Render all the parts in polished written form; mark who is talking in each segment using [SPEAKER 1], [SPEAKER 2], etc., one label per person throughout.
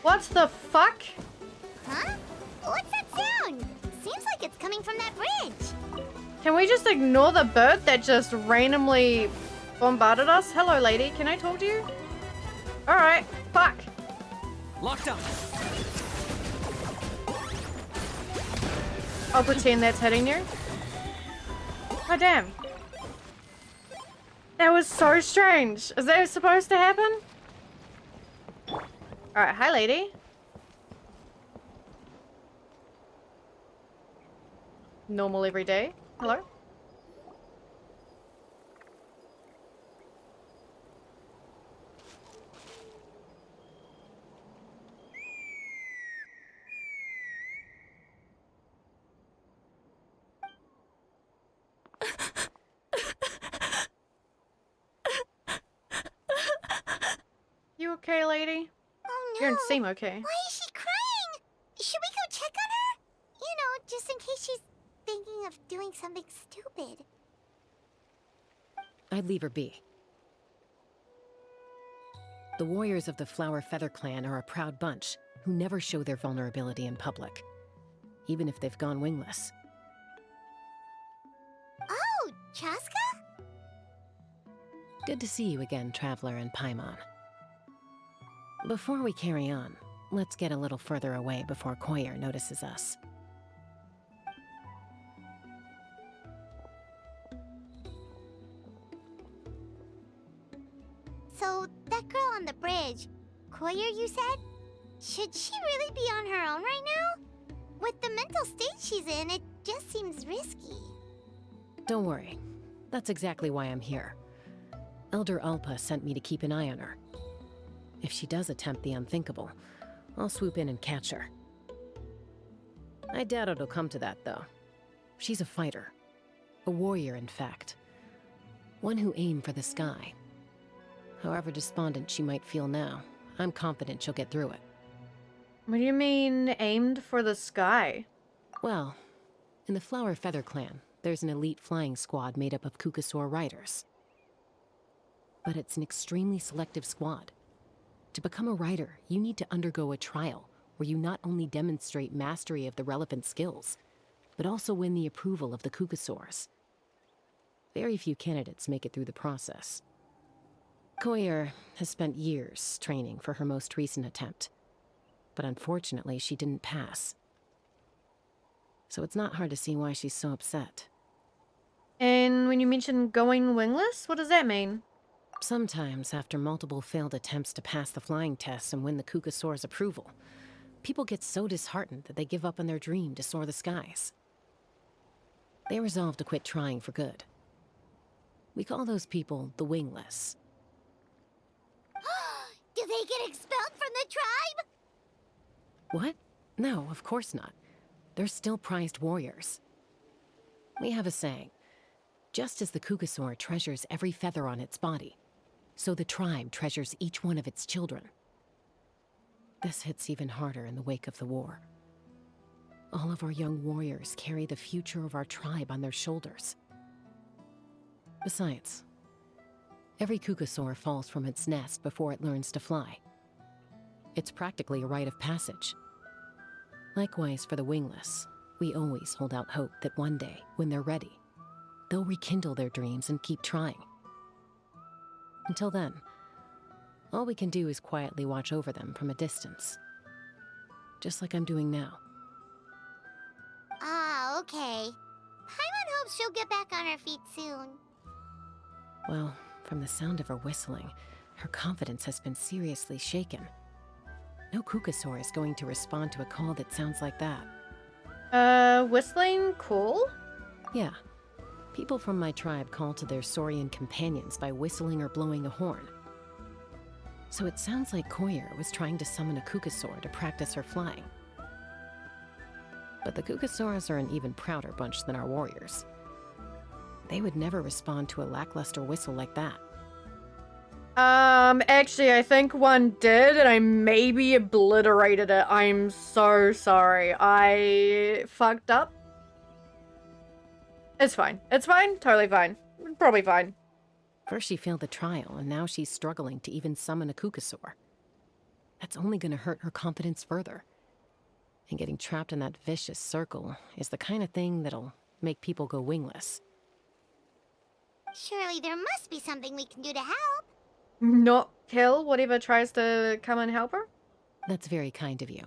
[SPEAKER 1] What the fuck?
[SPEAKER 2] Huh? What's that sound? Seems like it's coming from that bridge.
[SPEAKER 1] Can we just ignore the bird that just randomly bombarded us? Hello, lady. Can I talk to you? Alright. Fuck.
[SPEAKER 3] Locked up.
[SPEAKER 1] I'll pretend that's hitting you. Oh, damn. That was so strange. Is that supposed to happen? Alright, hi, lady. Normal every day. Hello? You okay, lady?
[SPEAKER 2] Oh
[SPEAKER 1] You
[SPEAKER 2] no.
[SPEAKER 1] don't seem okay.
[SPEAKER 2] Why is she crying? Should we go check on her? You know, just in case she's thinking of doing something stupid.
[SPEAKER 4] I'd leave her be. The warriors of the Flower Feather Clan are a proud bunch who never show their vulnerability in public, even if they've gone wingless.
[SPEAKER 2] Oh, Chaska?
[SPEAKER 4] Good to see you again, Traveler and Paimon. Before we carry on, let's get a little further away before Koyer notices us.
[SPEAKER 2] So, that girl on the bridge, Koyer, you said? Should she really be on her own right now? With the mental state she's in, it just seems risky.
[SPEAKER 4] Don't worry. That's exactly why I'm here. Elder Alpa sent me to keep an eye on her. If she does attempt the unthinkable, I'll swoop in and catch her. I doubt it'll come to that, though. She's a fighter. A warrior, in fact. One who aimed for the sky. However despondent she might feel now, I'm confident she'll get through it.
[SPEAKER 1] What do you mean, aimed for the sky?
[SPEAKER 4] Well, in the Flower Feather Clan, there's an elite flying squad made up of Kukasaur riders. But it's an extremely selective squad. To become a rider, you need to undergo a trial where you not only demonstrate mastery of the relevant skills, but also win the approval of the Kukasaurs. Very few candidates make it through the process. Koyer has spent years training for her most recent attempt, but unfortunately she didn't pass. So it's not hard to see why she's so upset.
[SPEAKER 1] And when you mention going wingless, what does that mean?
[SPEAKER 4] Sometimes, after multiple failed attempts to pass the flying test and win the Kukasaur's approval, people get so disheartened that they give up on their dream to soar the skies. They resolve to quit trying for good. We call those people the wingless.
[SPEAKER 2] Do they get expelled from the tribe?
[SPEAKER 4] What? No, of course not. They're still prized warriors. We have a saying, just as the Kukasaur treasures every feather on its body, so the tribe treasures each one of its children. This hits even harder in the wake of the war. All of our young warriors carry the future of our tribe on their shoulders. Besides, every Kukasaur falls from its nest before it learns to fly. It's practically a rite of passage. Likewise for the wingless, we always hold out hope that one day, when they're ready, they'll rekindle their dreams and keep trying. Until then, all we can do is quietly watch over them from a distance. Just like I'm doing now.
[SPEAKER 2] Ah, okay. Paimon hopes she'll get back on her feet soon.
[SPEAKER 4] Well, from the sound of her whistling, her confidence has been seriously shaken. No Kukasaur is going to respond to a call that sounds like that.
[SPEAKER 1] Whistling cool?
[SPEAKER 4] Yeah. People from my tribe call to their Saurian companions by whistling or blowing a horn. So it sounds like Koyer was trying to summon a Kukasaur to practice her flying. But the Kukasaurs are an even prouder bunch than our warriors. They would never respond to a lackluster whistle like that.
[SPEAKER 1] Actually, I think one did, and I maybe obliterated it. I'm so sorry. I fucked up. It's fine. It's fine. Totally fine. Probably fine.
[SPEAKER 4] First she failed the trial, and now she's struggling to even summon a Kukasaur. that's only gonna hurt her confidence further. And getting trapped in that vicious circle is the kind of thing that'll make people go wingless.
[SPEAKER 2] Surely there must be something we can do to help.
[SPEAKER 1] Not kill whatever tries to come and help her?
[SPEAKER 4] That's very kind of you.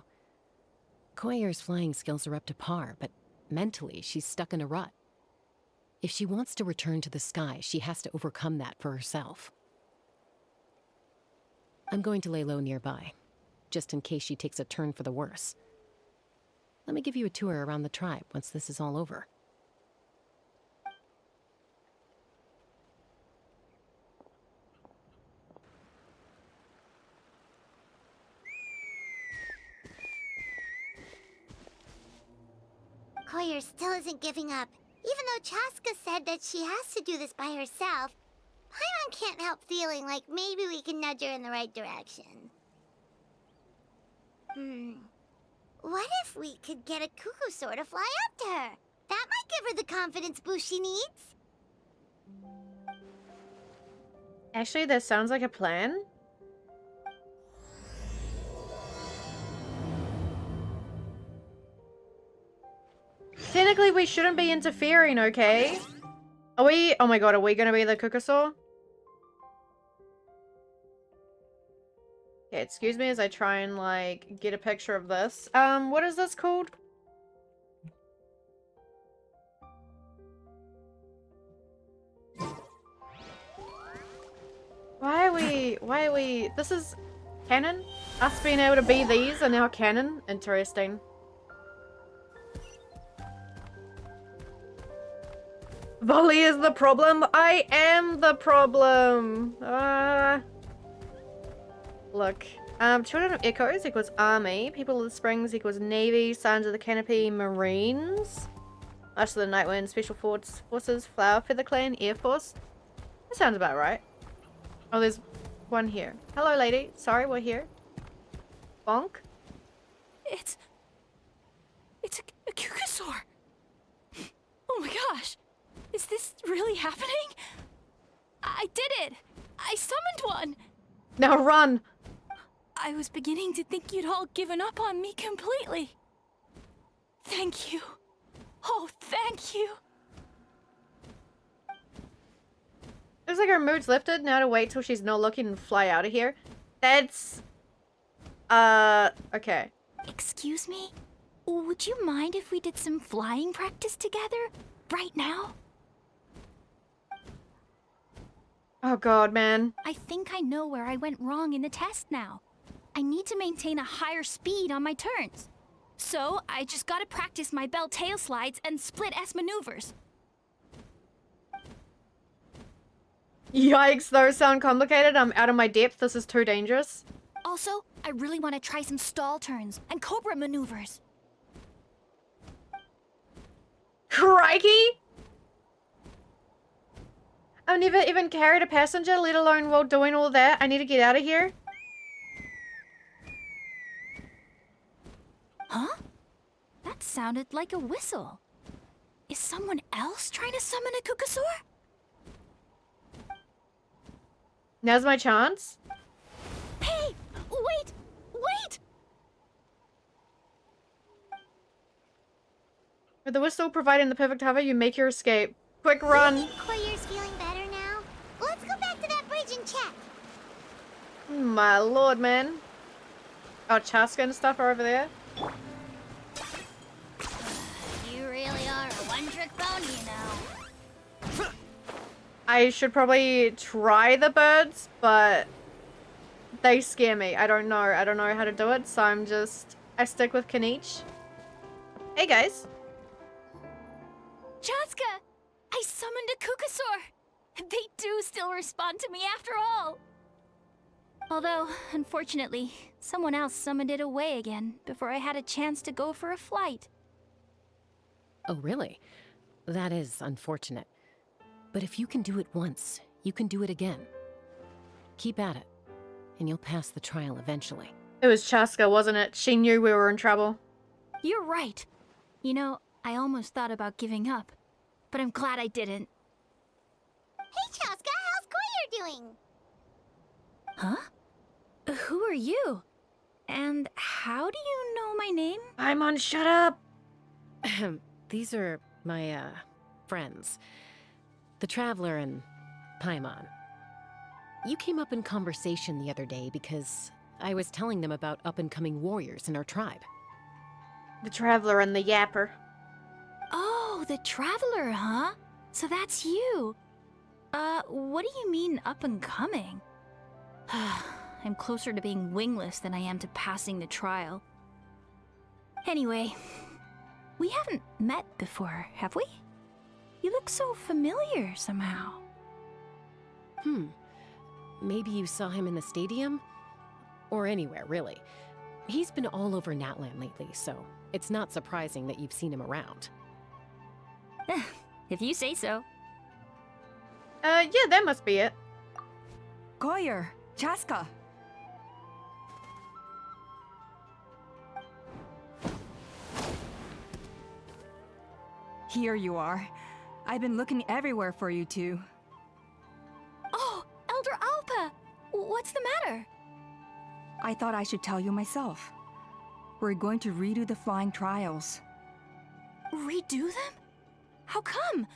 [SPEAKER 4] Koyer's flying skills are up to par, but mentally she's stuck in a rut. If she wants to return to the sky, she has to overcome that for herself. I'm going to lay low nearby, just in case she takes a turn for the worse. Let me give you a tour around the tribe once this is all over.
[SPEAKER 2] Koyer still isn't giving up. Even though Chaska said that she has to do this by herself, Paimon can't help feeling like maybe we can nudge her in the right direction. What if we could get a cuckoo to fly up to her? That might give her the confidence boost she needs.
[SPEAKER 1] Actually, that sounds like a plan. Technically, we shouldn't be interfering, okay? Are we... Oh my god, are we gonna be the Kukasaur? Okay, excuse me as I try and, like, get a picture of this. What is this called? Why are we... This is canon? Us being able to be these are now canon? Interesting. Volley is the problem. I am the problem. Look. Children of Echoes equals Army. People of the Springs equals Navy. Sons of the Canopy, Marines. Us of the Nightwind, Special Forces, Flower Feather Clan, Air Force. That sounds about right. Oh, there's one here. Hello, lady. Sorry, we're here. Bonk?
[SPEAKER 5] It's a Kukasaur. Oh my gosh. Is this really happening? I did it! I summoned one!
[SPEAKER 1] Now run!
[SPEAKER 5] I was beginning to think you'd all given up on me completely. Thank you. Oh, thank you.
[SPEAKER 1] Looks like her mood's lifted. Now to wait till she's not looking and fly out of here. That's... okay.
[SPEAKER 5] Excuse me? Would you mind if we did some flying practice together? Right now?
[SPEAKER 1] Oh god, man.
[SPEAKER 5] I think I know where I went wrong in the test now. I need to maintain a higher speed on my turns. So, I just gotta practice my bell tail slides and split S maneuvers.
[SPEAKER 1] Yikes, those sound complicated. I'm out of my depth. This is too dangerous.
[SPEAKER 5] Also, I really want to try some stall turns and cobra maneuvers.
[SPEAKER 1] Crikey! I've never even carried a passenger, let alone while doing all that. I need to get out of here.
[SPEAKER 5] Huh? That sounded like a whistle. Is someone else trying to summon a Kukasaur?
[SPEAKER 1] Now's my chance.
[SPEAKER 5] Hey! Wait! Wait!
[SPEAKER 1] With the whistle providing the perfect cover, you make your escape. Quick run!
[SPEAKER 2] Koyer's feeling better now. Let's go back to that bridge and check.
[SPEAKER 1] My lord, man. Oh, Chaska and stuff are over there.
[SPEAKER 2] You really are a one-trick pony, you know.
[SPEAKER 1] I should probably try the birds, but they scare me. I don't know. I don't know how to do it, so I stick with Kanich. Hey, guys.
[SPEAKER 5] Chaska! I summoned a Kukasaur! They do still respond to me after all! Although, unfortunately, someone else summoned it away again before I had a chance to go for a flight.
[SPEAKER 4] Oh, really? That is unfortunate. But if you can do it once, you can do it again. Keep at it, and you'll pass the trial eventually.
[SPEAKER 1] It was Chaska, wasn't it? She knew we were in trouble.
[SPEAKER 5] You're right. You know, I almost thought about giving up, but I'm glad I didn't.
[SPEAKER 2] Hey, Chaska, how's Koyer doing?
[SPEAKER 5] Huh? Who are you? And how do you know my name?
[SPEAKER 1] Paimon, shut up!
[SPEAKER 4] These are my, friends. The Traveler and Paimon. You came up in conversation the other day because I was telling them about up-and-coming warriors in our tribe.
[SPEAKER 1] The Traveler and the Yapper.
[SPEAKER 5] Oh, the Traveler, huh? So that's you. What do you mean up and coming? I'm closer to being wingless than I am to passing the trial. Anyway, we haven't met before, have we? You look so familiar somehow.
[SPEAKER 4] Maybe you saw him in the stadium? Or anywhere, really. He's been all over Natlan lately, so it's not surprising that you've seen him around.
[SPEAKER 5] If you say so.
[SPEAKER 1] Yeah, that must be it.
[SPEAKER 6] Goyer, Chaska. Here you are. I've been looking everywhere for you two.
[SPEAKER 5] Oh, Elder Alpa! What's the matter?
[SPEAKER 6] I thought I should tell you myself. We're going to redo the flying trials.
[SPEAKER 5] Redo them? How come?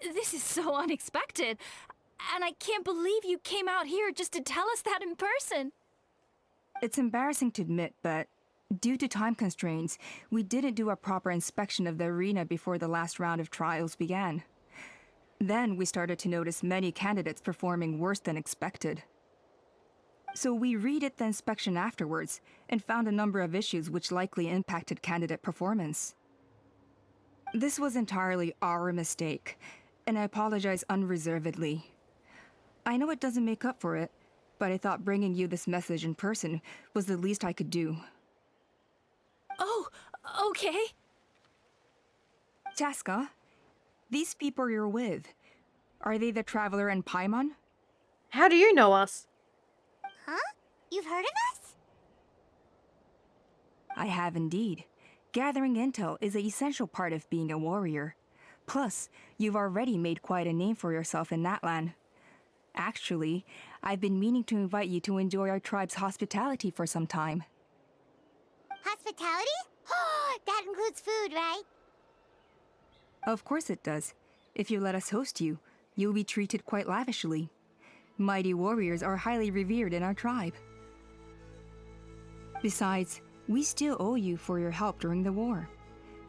[SPEAKER 5] This is so unexpected. And I can't believe you came out here just to tell us that in person.
[SPEAKER 6] It's embarrassing to admit, but due to time constraints, we didn't do a proper inspection of the arena before the last round of trials began. Then we started to notice many candidates performing worse than expected. So we redid the inspection afterwards and found a number of issues which likely impacted candidate performance. This was entirely our mistake, and I apologize unreservedly. I know it doesn't make up for it, but I thought bringing you this message in person was the least I could do.
[SPEAKER 5] Oh, okay.
[SPEAKER 6] Chaska, these people you're with, are they the Traveler and Paimon?
[SPEAKER 1] How do you know us?
[SPEAKER 2] Huh? You've heard of us?
[SPEAKER 6] I have indeed. Gathering intel is an essential part of being a warrior. Plus, you've already made quite a name for yourself in Natlan. Actually, I've been meaning to invite you to enjoy our tribe's hospitality for some time.
[SPEAKER 2] Hospitality? Oh, that includes food, right?
[SPEAKER 6] Of course it does. If you let us host you, you'll be treated quite lavishly. Mighty warriors are highly revered in our tribe. Besides, we still owe you for your help during the war.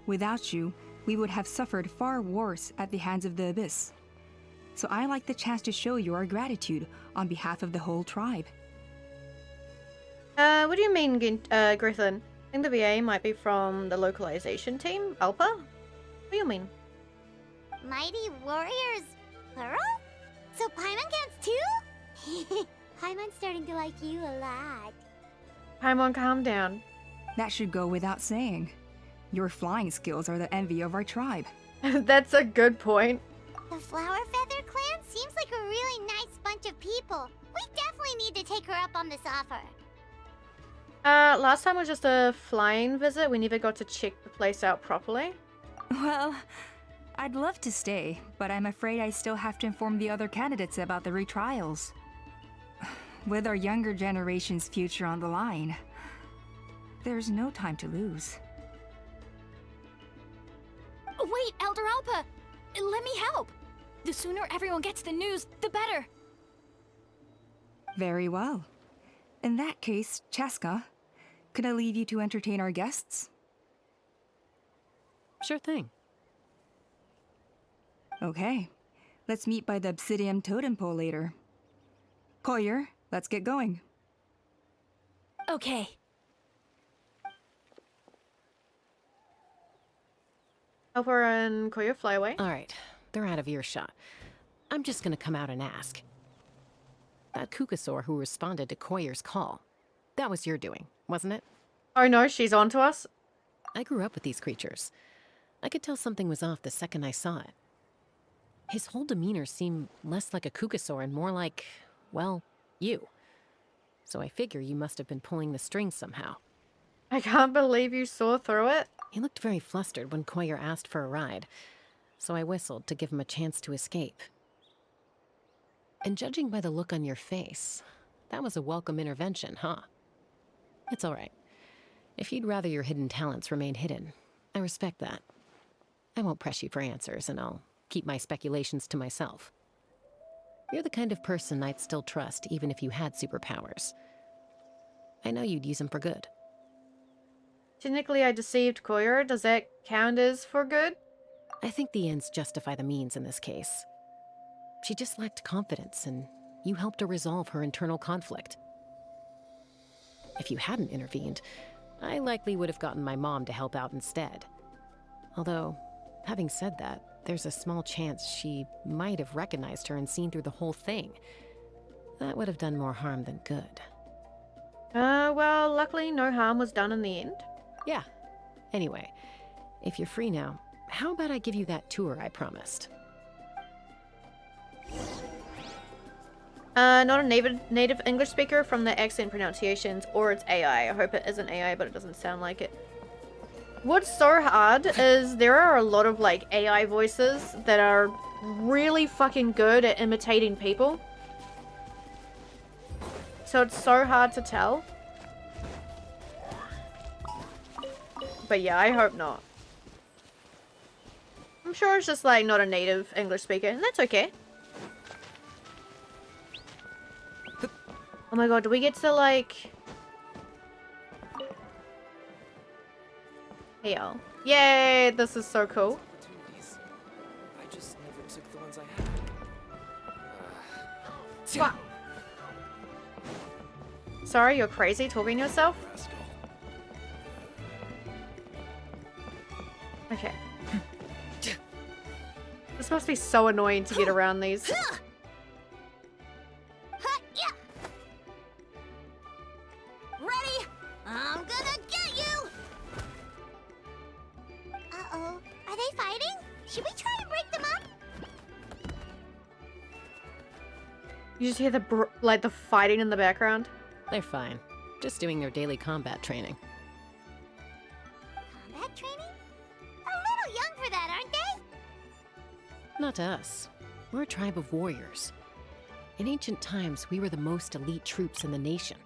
[SPEAKER 6] Without you, we would have suffered far worse at the hands of the Abyss. So I like the chance to show you our gratitude on behalf of the whole tribe.
[SPEAKER 1] What do you mean, Griffin? I think the VA might be from the localization team, Alpa? What do you mean?
[SPEAKER 2] Mighty warriors, plural? So Paimon counts too? Paimon's starting to like you a lot.
[SPEAKER 1] Paimon, calm down.
[SPEAKER 6] That should go without saying. Your flying skills are the envy of our tribe.
[SPEAKER 1] That's a good point.
[SPEAKER 2] The Flower Feather clan seems like a really nice bunch of people. We definitely need to take her up on this offer.
[SPEAKER 1] Last time was just a flying visit. We never got to check the place out properly.
[SPEAKER 6] Well, I'd love to stay, but I'm afraid I still have to inform the other candidates about the retrials. With our younger generation's future on the line, there's no time to lose.
[SPEAKER 5] Wait, Elder Alpa! Let me help! The sooner everyone gets the news, the better!
[SPEAKER 6] Very well. In that case, Chaska, could I leave you to entertain our guests?
[SPEAKER 4] Sure thing.
[SPEAKER 6] Okay. Let's meet by the Obsidian Totem Pole later. Koyer, let's get going.
[SPEAKER 5] Okay.
[SPEAKER 1] Alpa and Koya fly away.
[SPEAKER 4] Alright, they're out of earshot. I'm just gonna come out and ask. That Kukasaur who responded to Koyer's call, that was your doing, wasn't it?
[SPEAKER 1] Oh no, she's on to us.
[SPEAKER 4] I grew up with these creatures. I could tell something was off the second I saw it. His whole demeanor seemed less like a Kukasaur and more like, well, you. So I figure you must have been pulling the strings somehow.
[SPEAKER 1] I can't believe you saw through it.
[SPEAKER 4] He looked very flustered when Koyer asked for a ride, so I whistled to give him a chance to escape. And judging by the look on your face, that was a welcome intervention, huh? It's all right. If you'd rather your hidden talents remain hidden, I respect that. I won't press you for answers, and I'll keep my speculations to myself. You're the kind of person I'd still trust even if you had superpowers. I know you'd use them for good.
[SPEAKER 1] Technically, I deceived Koyer. Does that count as for good?
[SPEAKER 4] I think the ends justify the means in this case. She just lacked confidence, and you helped her resolve her internal conflict. If you hadn't intervened, I likely would have gotten my mom to help out instead. Although, having said that, there's a small chance she might have recognized her and seen through the whole thing. That would have done more harm than good.
[SPEAKER 1] Well, luckily no harm was done in the end.
[SPEAKER 4] Yeah. Anyway, if you're free now, how about I give you that tour I promised?
[SPEAKER 1] Not a native English speaker from the accent pronunciations, or it's AI. I hope it isn't AI, but it doesn't sound like it. What's so hard is there are a lot of like AI voices that are really fucking good at imitating people. So it's so hard to tell. But yeah, I hope not. I'm sure it's just like not a native English speaker, and that's okay. Oh my god, do we get to like... Hey y'all. Yay, this is so cool.
[SPEAKER 3] Opportunities. I just never took the ones I had.
[SPEAKER 1] What? Sorry, you're crazy talking to yourself?
[SPEAKER 3] Rascal.
[SPEAKER 1] Okay. This must be so annoying to get around these.
[SPEAKER 2] Ready? I'm gonna get you! Uh-oh. Are they fighting? Should we try to break them up?
[SPEAKER 1] You just hear the the fighting in the background.
[SPEAKER 4] They're fine. Just doing their daily combat training.
[SPEAKER 2] Combat training? A little young for that, aren't they?
[SPEAKER 4] Not to us. We're a tribe of warriors. In ancient times, we were the most elite troops in the nation,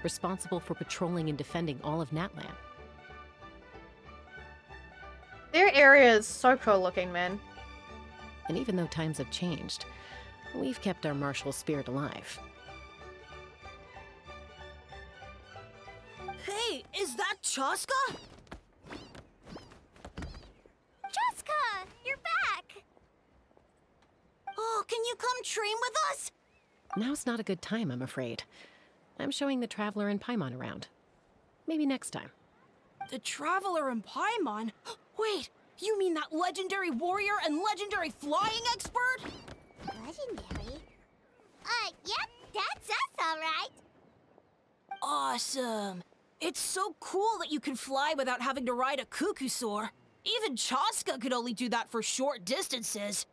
[SPEAKER 4] responsible for patrolling and defending all of Natlan.
[SPEAKER 1] Their area is so cool looking, man.
[SPEAKER 4] And even though times have changed, we've kept our martial spirit alive.
[SPEAKER 7] Hey, is that Chaska?
[SPEAKER 2] Jessica, you're back!
[SPEAKER 7] Oh, can you come train with us?
[SPEAKER 4] Now's not a good time, I'm afraid. I'm showing the Traveler and Paimon around. Maybe next time.
[SPEAKER 7] The Traveler and Paimon? Wait, you mean that legendary warrior and legendary flying expert?
[SPEAKER 2] Legendary? Yep, that's us, alright.
[SPEAKER 7] Awesome. It's so cool that you can fly without having to ride a cuckoo-soar. Even Chaska could only do that for short distances.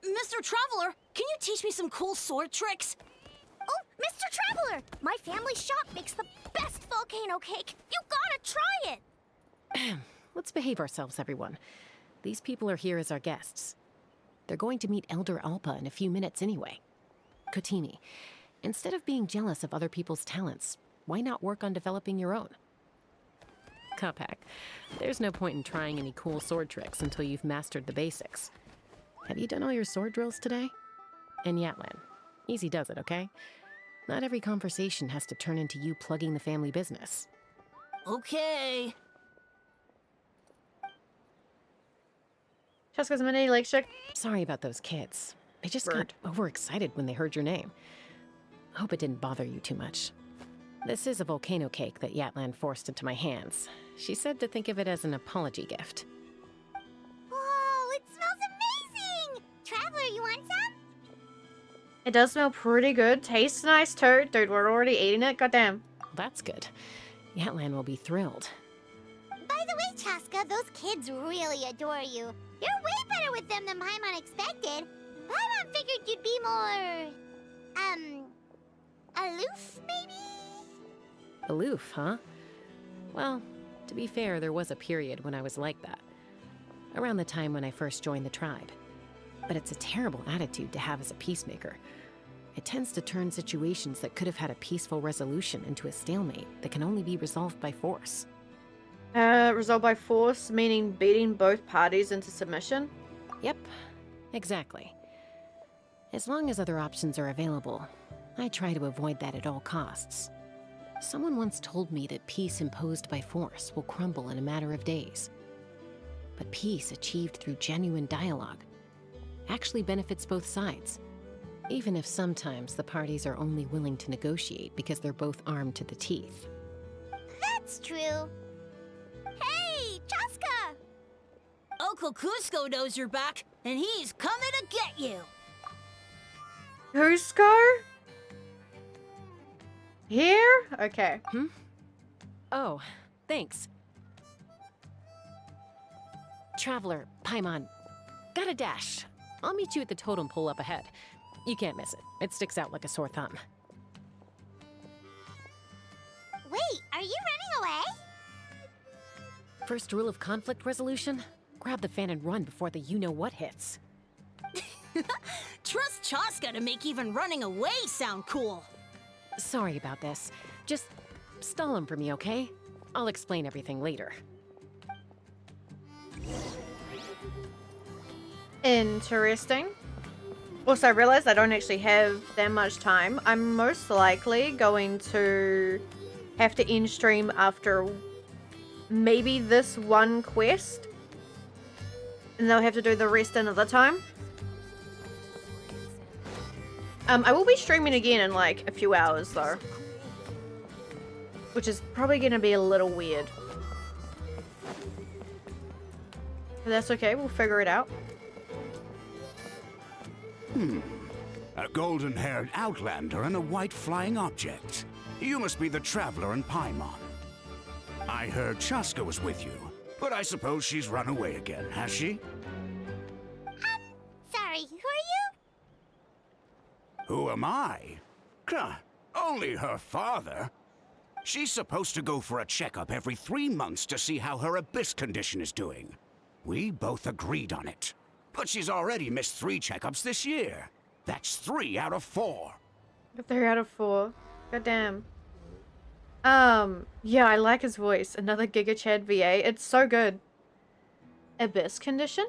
[SPEAKER 7] Mr. Traveler, can you teach me some cool sword tricks?
[SPEAKER 2] Oh, Mr. Traveler! My family shop makes the best volcano cake. You gotta try it!
[SPEAKER 4] Let's behave ourselves, everyone. These people are here as our guests. They're going to meet Elder Alpa in a few minutes anyway. Kotini, instead of being jealous of other people's talents, why not work on developing your own? Kapak, there's no point in trying any cool sword tricks until you've mastered the basics. Have you done all your sword drills today? And Yatlan, easy does it, okay? Not every conversation has to turn into you plugging the family business.
[SPEAKER 7] Okay.
[SPEAKER 1] Cheska's mini lake chick.
[SPEAKER 4] Sorry about those kids. They just
[SPEAKER 1] Bird.
[SPEAKER 4] got overexcited when they heard your name. Hope it didn't bother you too much. This is a volcano cake that Yatlan forced into my hands. She said to think of it as an apology gift.
[SPEAKER 2] Whoa, it smells amazing! Traveler, you want some?
[SPEAKER 1] It does smell pretty good. Tastes nice too. Dude, we're already eating it. Goddamn.
[SPEAKER 4] That's good. Yatlan will be thrilled.
[SPEAKER 2] By the way, Chaska, those kids really adore you. You're way better with them than Paimon expected. Paimon figured you'd be more... aloof, maybe?
[SPEAKER 4] Aloof, huh? Well, to be fair, there was a period when I was like that. Around the time when I first joined the tribe. But it's a terrible attitude to have as a peacemaker. It tends to turn situations that could have had a peaceful resolution into a stalemate that can only be resolved by force.
[SPEAKER 1] Resolved by force, meaning beating both parties into submission?
[SPEAKER 4] Yep, exactly. As long as other options are available, I try to avoid that at all costs. Someone once told me that peace imposed by force will crumble in a matter of days. But peace achieved through genuine dialogue actually benefits both sides, even if sometimes the parties are only willing to negotiate because they're both armed to the teeth.
[SPEAKER 2] That's true. Hey, Chaska!
[SPEAKER 7] Uncle Cusco knows you're back, and he's coming to get you.
[SPEAKER 1] Cusco? Here? Okay.
[SPEAKER 4] Oh, thanks. Traveler, Paimon, got a dash. I'll meet you at the totem pole up ahead. You can't miss it. It sticks out like a sore thumb.
[SPEAKER 2] Wait, are you running away?
[SPEAKER 4] First rule of conflict resolution? Grab the fan and run before the you-know-what hits.
[SPEAKER 7] Trust Chaska to make even running away sound cool.
[SPEAKER 4] Sorry about this. Just stall him for me, okay? I'll explain everything later.
[SPEAKER 1] Interesting. Also, I realized I don't actually have that much time. I'm most likely going to have to end stream after maybe this one quest. And then I'll have to do the rest another time. I will be streaming again in like a few hours though. Which is probably going to be a little weird. But that's okay, we'll figure it out.
[SPEAKER 8] A golden-haired outlander and a white flying object. You must be the traveler in Paimon. I heard Chaska was with you, but I suppose she's run away again, has she?
[SPEAKER 2] Sorry, who are you?
[SPEAKER 8] Who am I? Only her father. She's supposed to go for a checkup every 3 months to see how her abyss condition is doing. We both agreed on it. But she's already missed 3 checkups this year. That's 3 out of 4.
[SPEAKER 1] 3 out of 4. God damn. Yeah, I like his voice. Another Giga Chad VA. It's so good. Abyss condition?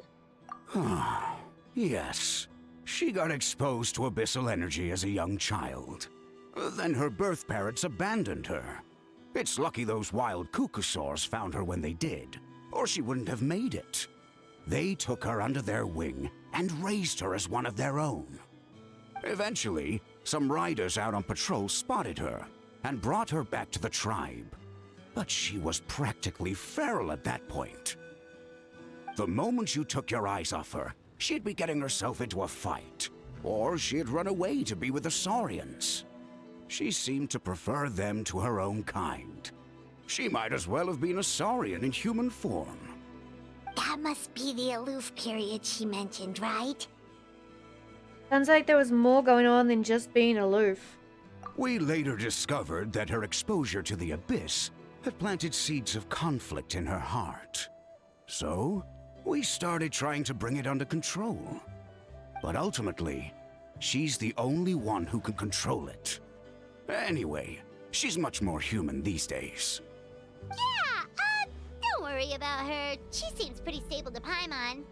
[SPEAKER 8] Yes. She got exposed to abyssal energy as a young child. Then her birth parents abandoned her. It's lucky those wild cucusaurs found her when they did, or she wouldn't have made it. They took her under their wing and raised her as one of their own. Eventually, some riders out on patrol spotted her and brought her back to the tribe. But she was practically feral at that point. The moment you took your eyes off her, she'd be getting herself into a fight, or she'd run away to be with the Saurians. She seemed to prefer them to her own kind. She might as well have been a Saurian in human form.
[SPEAKER 2] That must be the aloof period she mentioned, right?
[SPEAKER 1] Sounds like there was more going on than just being aloof.
[SPEAKER 8] We later discovered that her exposure to the abyss had planted seeds of conflict in her heart. So, we started trying to bring it under control. But ultimately, she's the only one who can control it. Anyway, she's much more human these days.
[SPEAKER 2] Yeah, don't worry about her. She seems pretty stable to Paimon.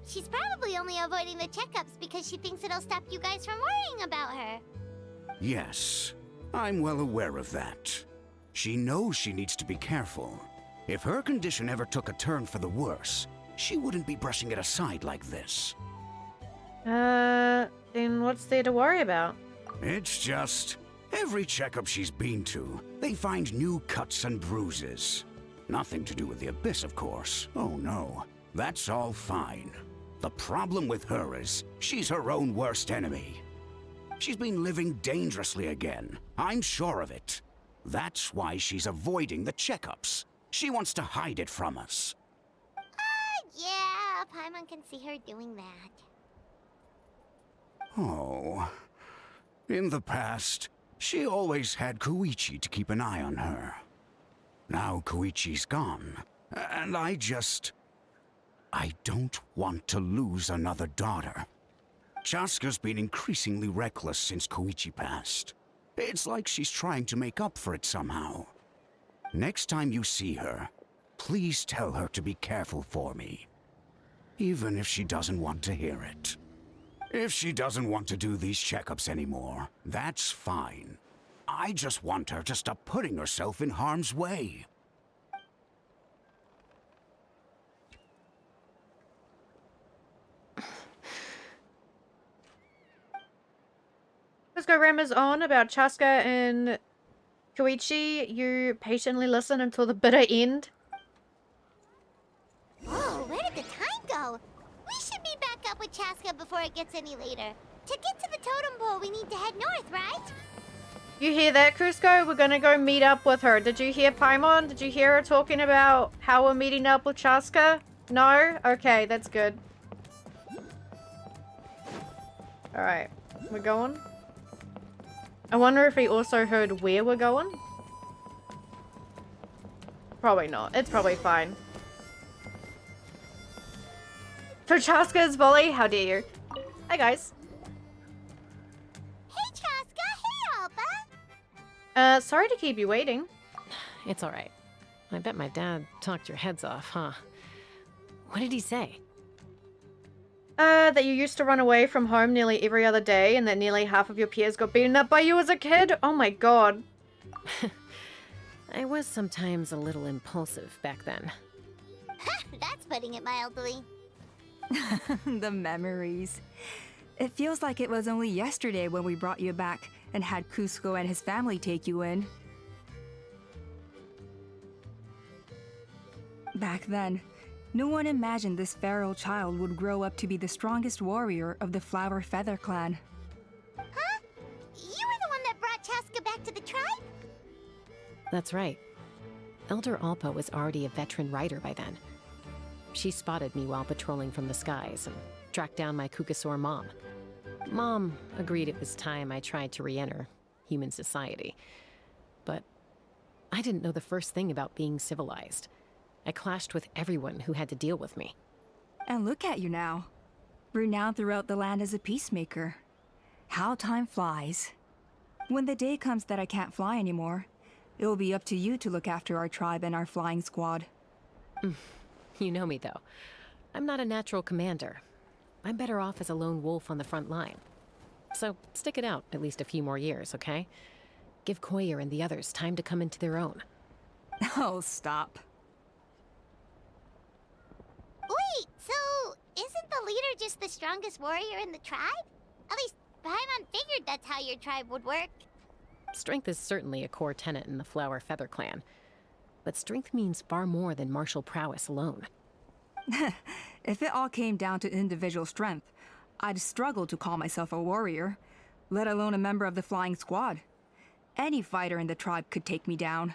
[SPEAKER 2] She's probably only avoiding the checkups because she thinks it'll stop you guys from worrying about her.
[SPEAKER 8] Yes, I'm well aware of that. She knows she needs to be careful. If her condition ever took a turn for the worse, she wouldn't be brushing it aside like this.
[SPEAKER 1] Then what's there to worry about?
[SPEAKER 8] It's just, every checkup she's been to, they find new cuts and bruises. Nothing to do with the abyss, of course. Oh no, that's all fine. The problem with her is, she's her own worst enemy. She's been living dangerously again, I'm sure of it. That's why she's avoiding the checkups. She wants to hide it from us.
[SPEAKER 2] Yeah, Paimon can see her doing that.
[SPEAKER 8] Oh. In the past, she always had Koichi to keep an eye on her. Now Koichi's gone, and I don't want to lose another daughter. Chaska's been increasingly reckless since Koichi passed. It's like she's trying to make up for it somehow. Next time you see her, please tell her to be careful for me. Even if she doesn't want to hear it. If she doesn't want to do these checkups anymore, that's fine. I just want her to stop putting herself in harm's way.
[SPEAKER 1] Let's go Rama's on about Chaska and Koichi. You patiently listen until the bitter end.
[SPEAKER 2] Whoa, where did the time go? We should be back up with Chaska before it gets any later. To get to the totem pole, we need to head north, right?
[SPEAKER 1] You hear that, Cusco? We're gonna go meet up with her. Did you hear Paimon? Did you hear her talking about how we're meeting up with Chaska? No? Okay, that's good. Alright, we're going. I wonder if he also heard where we're going? Probably not. It's probably fine. For Chaska's volley? How dare you? Hi, guys.
[SPEAKER 2] Hey, Chaska. Hey, Alba.
[SPEAKER 1] Sorry to keep you waiting.
[SPEAKER 4] It's all right. I bet my dad talked your heads off, huh? What did he say?
[SPEAKER 1] That you used to run away from home nearly every other day and that nearly half of your peers got beaten up by you as a kid? Oh my god.
[SPEAKER 4] I was sometimes a little impulsive back then.
[SPEAKER 2] That's putting it mildly.
[SPEAKER 6] The memories. It feels like it was only yesterday when we brought you back and had Cusco and his family take you in. Back then, no one imagined this feral child would grow up to be the strongest warrior of the Flower Feather clan.
[SPEAKER 2] Huh? You were the one that brought Chaska back to the tribe?
[SPEAKER 4] That's right. Elder Alpa was already a veteran rider by then. She spotted me while patrolling from the skies and tracked down my Kukasaur mom. Mom agreed it was time I tried to re-enter human society. But I didn't know the first thing about being civilized. I clashed with everyone who had to deal with me.
[SPEAKER 6] And look at you now. Renowned throughout the land as a peacemaker. How time flies. When the day comes that I can't fly anymore, it will be up to you to look after our tribe and our flying squad.
[SPEAKER 4] You know me, though. I'm not a natural commander. I'm better off as a lone wolf on the front line. So stick it out at least a few more years, okay? Give Koyer and the others time to come into their own.
[SPEAKER 6] Oh, stop.
[SPEAKER 2] Wait, so isn't the leader just the strongest warrior in the tribe? At least Paimon figured that's how your tribe would work.
[SPEAKER 4] Strength is certainly a core tenet in the Flower Feather clan. But strength means far more than martial prowess alone.
[SPEAKER 6] If it all came down to individual strength, I'd struggle to call myself a warrior, let alone a member of the flying squad. Any fighter in the tribe could take me down.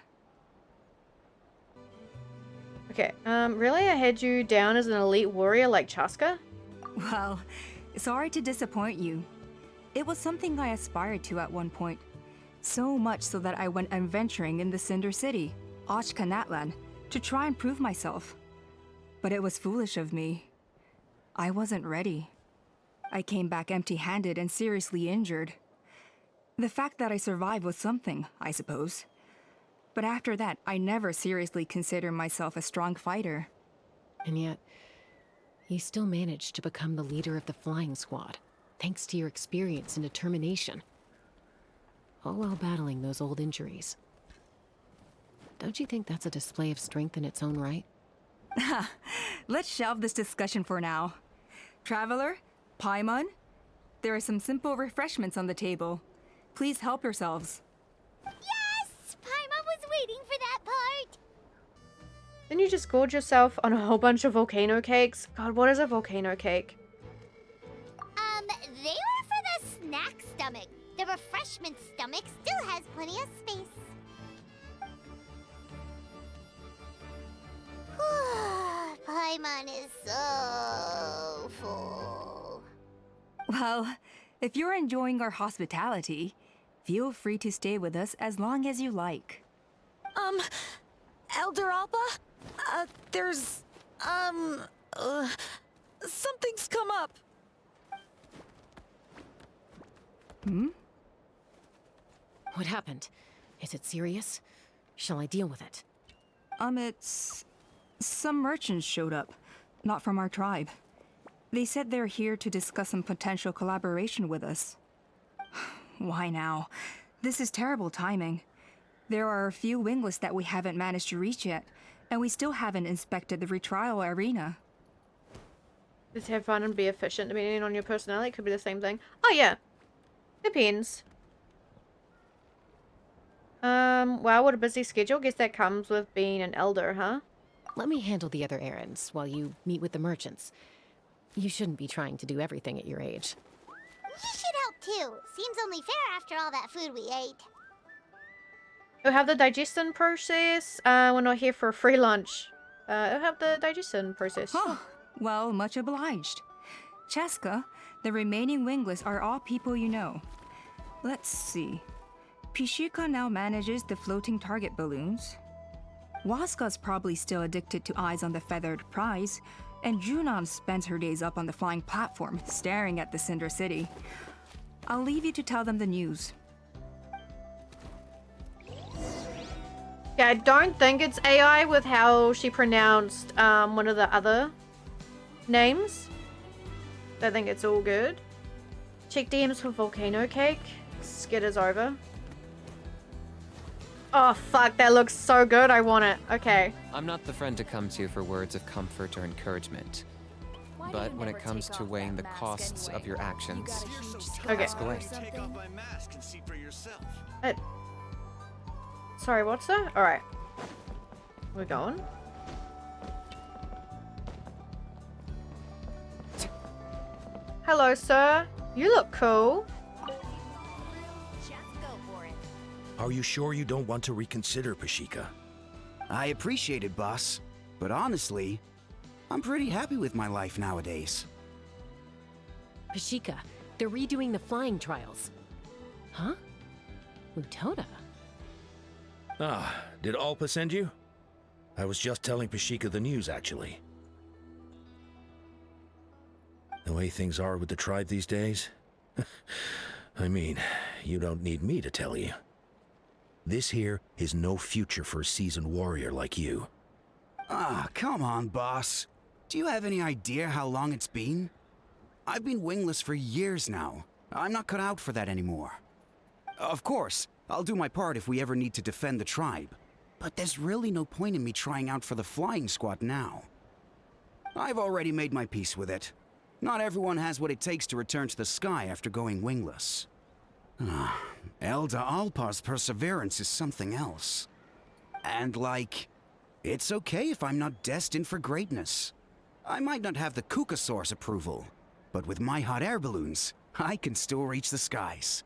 [SPEAKER 1] Okay, really? I had you down as an elite warrior like Chaska?
[SPEAKER 6] Well, sorry to disappoint you. It was something I aspired to at one point. So much so that I went adventuring in the Cinder City, Ochkanatlan, to try and prove myself. But it was foolish of me. I wasn't ready. I came back empty-handed and seriously injured. The fact that I survived was something, I suppose. But after that, I never seriously considered myself a strong fighter.
[SPEAKER 4] And yet, you still managed to become the leader of the flying squad, thanks to your experience and determination. All while battling those old injuries. Don't you think that's a display of strength in its own right?
[SPEAKER 6] Let's shelve this discussion for now. Traveler, Paimon, there are some simple refreshments on the table. Please help yourselves.
[SPEAKER 2] Yes! Paimon was waiting for that part!
[SPEAKER 1] Didn't you just gorge yourself on a whole bunch of volcano cakes? God, what is a volcano cake?
[SPEAKER 2] They were for the snack stomach. The refreshment stomach still has plenty of space. Paimon is so full.
[SPEAKER 6] Well, if you're enjoying our hospitality, feel free to stay with us as long as you like.
[SPEAKER 7] Elder Alba? Something's come up.
[SPEAKER 6] Hmm?
[SPEAKER 4] What happened? Is it serious? Shall I deal with it?
[SPEAKER 6] It's... Some merchants showed up. Not from our tribe. They said they're here to discuss some potential collaboration with us. Why now? This is terrible timing. There are a few wingless that we haven't managed to reach yet, and we still haven't inspected the retrial arena.
[SPEAKER 1] Just have fun and be efficient depending on your personality. It could be the same thing. Oh yeah. Depends. Wow, what a busy schedule. Guess that comes with being an elder, huh?
[SPEAKER 4] Let me handle the other errands while you meet with the merchants. You shouldn't be trying to do everything at your age.
[SPEAKER 2] You should help too. Seems only fair after all that food we ate.
[SPEAKER 1] We'll have the digestion process. We're not here for a free lunch. We'll have the digestion process.
[SPEAKER 6] Oh, well, much obliged. Cheska, the remaining wingless are all people you know. Let's see. Pishika now manages the floating target balloons. Waska's probably still addicted to eyes on the feathered prize, and Junon spends her days up on the flying platform, staring at the Cinder City. I'll leave you to tell them the news.
[SPEAKER 1] Yeah, I don't think it's AI with how she pronounced one of the other names. I think it's all good. Check DMs for volcano cake. Skid is over. Oh fuck, that looks so good. I want it. Okay.
[SPEAKER 3] I'm not the friend to come to for words of comfort or encouragement. But when it comes to weighing the costs of your actions,
[SPEAKER 1] Okay.
[SPEAKER 3] ask away.
[SPEAKER 1] Sorry, what's that? Alright. We're going. Hello, sir. You look cool.
[SPEAKER 9] Are you sure you don't want to reconsider, Pashika?
[SPEAKER 8] I appreciate it, boss. But honestly, I'm pretty happy with my life nowadays.
[SPEAKER 4] Pashika, they're redoing the flying trials. Huh? Utoda?
[SPEAKER 9] Ah, did Alpa send you? I was just telling Pashika the news, actually. The way things are with the tribe these days? I mean, you don't need me to tell you. This here is no future for a seasoned warrior like you.
[SPEAKER 8] Ah, come on, boss. Do you have any idea how long it's been? I've been wingless for years now. I'm not cut out for that anymore. Of course, I'll do my part if we ever need to defend the tribe. But there's really no point in me trying out for the flying squad now. I've already made my peace with it. Not everyone has what it takes to return to the sky after going wingless. Elder Alpa's perseverance is something else. And it's okay if I'm not destined for greatness. I might not have the Kukasaur's approval, but with my hot air balloons, I can still reach the skies.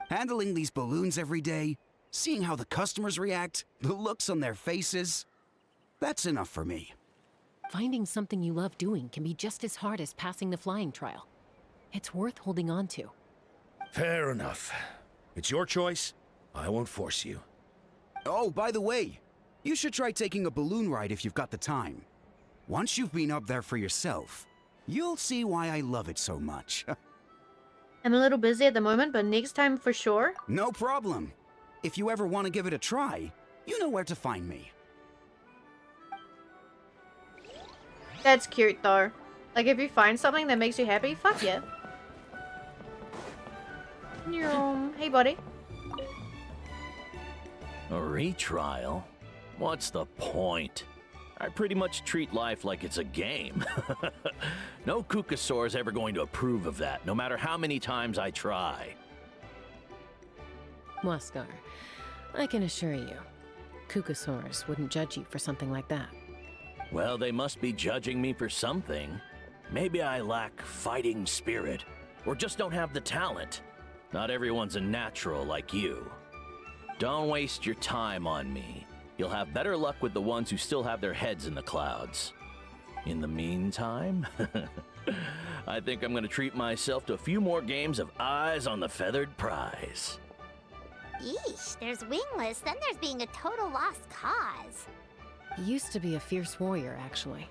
[SPEAKER 8] Handling these balloons every day, seeing how the customers react, the looks on their faces, that's enough for me.
[SPEAKER 4] Finding something you love doing can be just as hard as passing the flying trial. It's worth holding on to.
[SPEAKER 9] Fair enough. It's your choice. I won't force you.
[SPEAKER 8] Oh, by the way, you should try taking a balloon ride if you've got the time. Once you've been up there for yourself, you'll see why I love it so much.
[SPEAKER 1] I'm a little busy at the moment, but next time for sure.
[SPEAKER 8] No problem. If you ever want to give it a try, you know where to find me.
[SPEAKER 1] That's cute though. Like if you find something that makes you happy, fuck yeah. Hey buddy.
[SPEAKER 10] A retrial? What's the point? I pretty much treat life like it's a game. No Kukasaur's ever going to approve of that, no matter how many times I try.
[SPEAKER 4] Waskar, I can assure you, Kukasaurs wouldn't judge you for something like that.
[SPEAKER 10] Well, they must be judging me for something. Maybe I lack fighting spirit, or just don't have the talent. Not everyone's a natural like you. Don't waste your time on me. You'll have better luck with the ones who still have their heads in the clouds. In the meantime, I think I'm gonna treat myself to a few more games of Eyes on the Feathered Prize.
[SPEAKER 2] Yeesh, there's wingless, then there's being a total lost cause.
[SPEAKER 4] You used to be a fierce warrior, actually.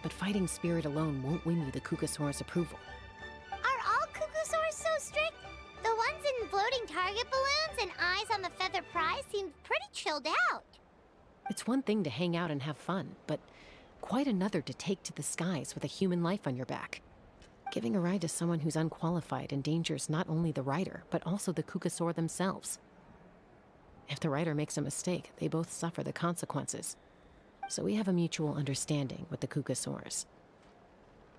[SPEAKER 4] But fighting spirit alone won't win you the Kukasaur's approval.
[SPEAKER 2] Are all Kukasaurs so strict? The floating target balloons and eyes on the feather prize seemed pretty chilled out.
[SPEAKER 4] It's one thing to hang out and have fun, but quite another to take to the skies with a human life on your back. Giving a ride to someone who's unqualified endangers not only the rider, but also the Kukasaur themselves. If the rider makes a mistake, they both suffer the consequences. So we have a mutual understanding with the Kukasaurs.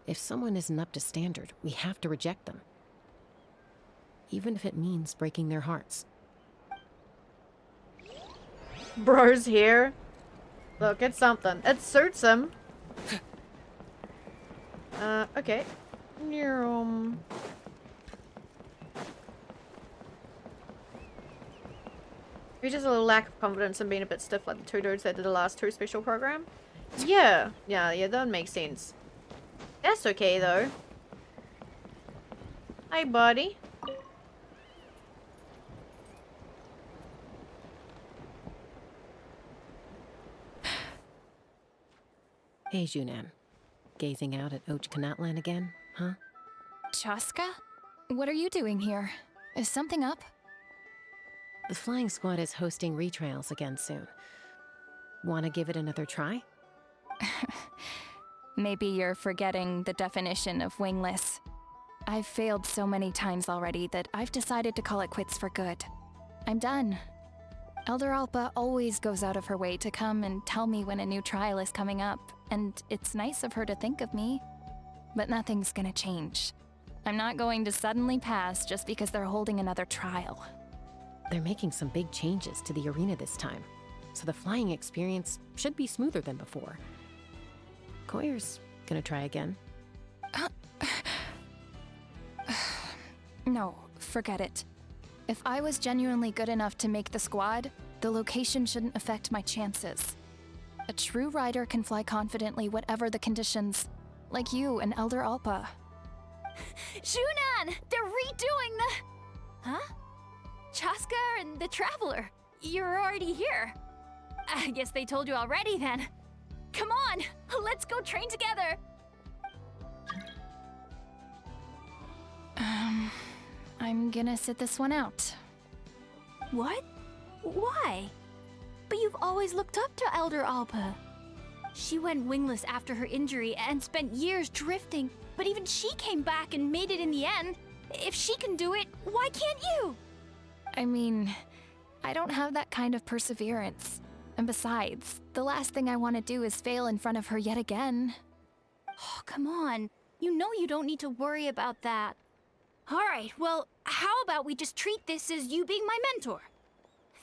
[SPEAKER 4] If someone isn't up to standard, we have to reject them. Even if it means breaking their hearts.
[SPEAKER 1] Bro's here. Look, it's something. It suits him. Okay. Maybe just a little lack of confidence and being a bit stiff like the two dudes that did the last two special program. Yeah, that would make sense. That's okay though. Hi, buddy.
[SPEAKER 4] Hey, Junan. Gazing out at Ochkanatlan again, huh?
[SPEAKER 5] Chaska? What are you doing here? Is something up?
[SPEAKER 4] The flying squad is hosting retrials again soon. Wanna give it another try?
[SPEAKER 5] Maybe you're forgetting the definition of wingless. I've failed so many times already that I've decided to call it quits for good. I'm done. Elder Alpa always goes out of her way to come and tell me when a new trial is coming up, and it's nice of her to think of me. But nothing's gonna change. I'm not going to suddenly pass just because they're holding another trial.
[SPEAKER 4] They're making some big changes to the arena this time, so the flying experience should be smoother than before. Koyer's gonna try again.
[SPEAKER 5] No, forget it. If I was genuinely good enough to make the squad, the location shouldn't affect my chances. A true rider can fly confidently whatever the conditions, like you and Elder Alpa. Shunan! They're redoing the... Huh? Chaska and the Traveler. You're already here. I guess they told you already then. Come on, let's go train together. I'm gonna sit this one out. What? Why? But you've always looked up to Elder Alpa. She went wingless after her injury and spent years drifting, but even she came back and made it in the end. If she can do it, why can't you? I mean, I don't have that kind of perseverance. And besides, the last thing I want to do is fail in front of her yet again. Oh, come on. You know you don't need to worry about that. Alright, well, how about we just treat this as you being my mentor?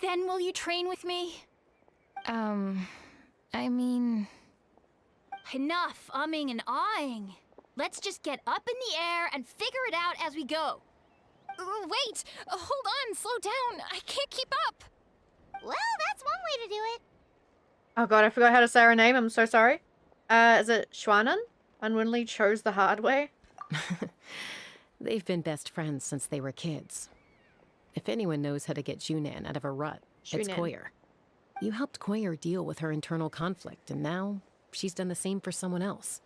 [SPEAKER 5] Then will you train with me? I mean... Enough umming and ahhing. Let's just get up in the air and figure it out as we go. Wait! Hold on, slow down. I can't keep up.
[SPEAKER 2] Well, that's one way to do it.
[SPEAKER 1] Oh god, I forgot how to say her name. I'm so sorry. Is it Schwanen? Unwittingly chose the hard way.
[SPEAKER 4] They've been best friends since they were kids. If anyone knows how to get Junan out of a rut, it's
[SPEAKER 1] Junan.
[SPEAKER 4] Koyer. You helped Koyer deal with her internal conflict, and now she's done the same for someone else.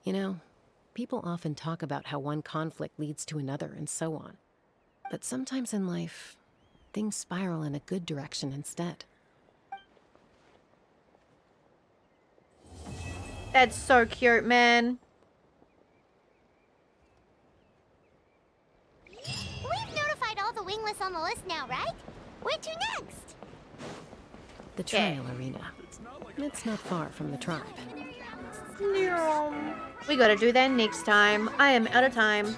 [SPEAKER 4] You know, people often talk about how one conflict leads to another and so on. But sometimes in life, things spiral in a good direction instead.
[SPEAKER 1] That's so cute, man.
[SPEAKER 2] We've notified all the wingless on the list now, right? Where to next?
[SPEAKER 4] The trial arena. It's not far from the tribe.
[SPEAKER 1] We gotta do that next time. I am out of time.